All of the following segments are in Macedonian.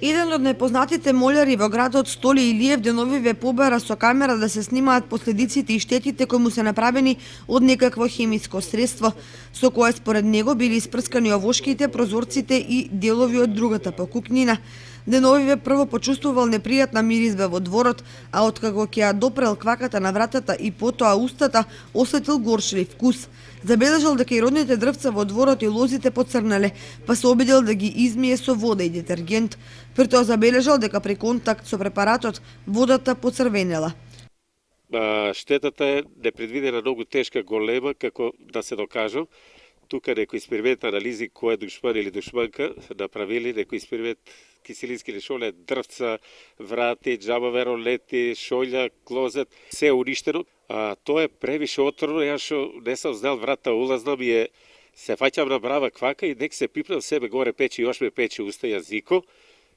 Еден од најпознатите молјари во градот Столи Илиев деновиве побара со камера да се снимаат последиците и штетите кои му се направени од некакво хемиско средство, со кое според него били испрскани овошките, прозорците и делови од другата покукнина. Деновиве прво почувствувал непријатна миризба во дворот, а откако ќе ја допрел кваката на вратата и потоа устата, осетил горшлив вкус. Забележал дека и родните дрвца во дворот и лозите поцрнале, па се обидел да ги измие со вода и детергент. При тоа забележал дека при контакт со препаратот водата поцрвенела. Штетата е непредвидена, многу тешка, голема, како да се докажам. Тука некои експеримент анализи кој е душман или душманка направили, некои експеримент киселински лишоле, дрвца, врати, джамове, ролети, шолја, клозет, се е уништено. Тоа е превише отровно, јас шо не сам знал, врата улазна ми е, се фаќам на брава квака и нек се пипнам себе горе пече, још ме пече уста јазико.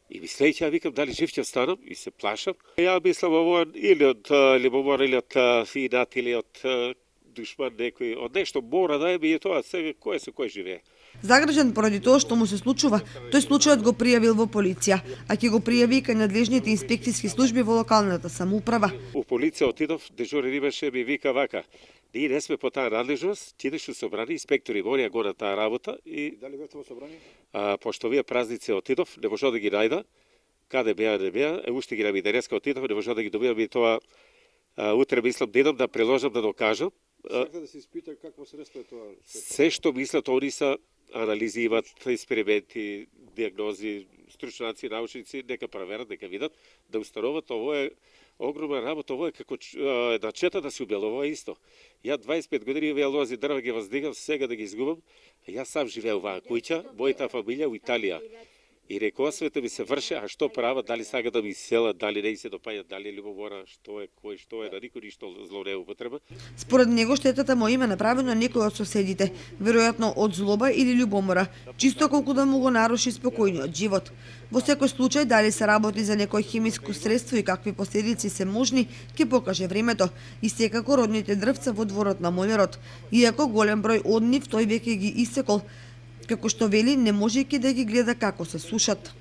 И мислејќи, ја викам дали жив ќе станам и се плашам. Ја мислам ово или од лимомора, или од финат, или од душман некој, од нешто мора да е, и тоа сега кој живее. Загрижен поради тоа што му се случува, тој случајот го пријавил во полиција, а ќе го пријави кај надлежните инспекцијски служби во локалната самоуправа. У полиција отидов, дежурен имаше, ми вика вака: ние не сме по таа надлежност, ти идеш у собрание, инспектори морија го на таа работа и дали бевте во собрание? Пошто вие празници отидов, не можев да ги најда, каде беа, не беа, уште ги нами денеска отидов, не можев да ги добиам и тоа утре мислам да идам да приложам да докажам. Сакате да се испита какво средство е тоа? Се што мислат, они са анализи, имат експерименти, диагнози, стручнаци, научници, нека проверат, нека видат, да установат ово е огромна работа, ово е како една чета да се убил, ово е исто. Ја 25 години овие лози дрва ги воздигам, сега да ги изгубам, јас сам живеев оваа куќа, мојата фамилија у Италија. И рекосвете ми се врше, а што прават, дали сага да ми селат, дали не се допаѓат, дали любомора, што е, кој што е, на никој ништо зло не употреба. Според него штетата му има направено некој од соседите, веројатно од злоба или љубомора, чисто колку да му го наруши спокојниот живот. Во секој случај, дали се работи за некој хемиско средство и какви последици се можни, ќе покаже времето. И секако родните дрвца во дворот на молјарот, иако голем број од нив тој веќе ги исекол, како што вели, не можејќи да ги гледа како се сушат.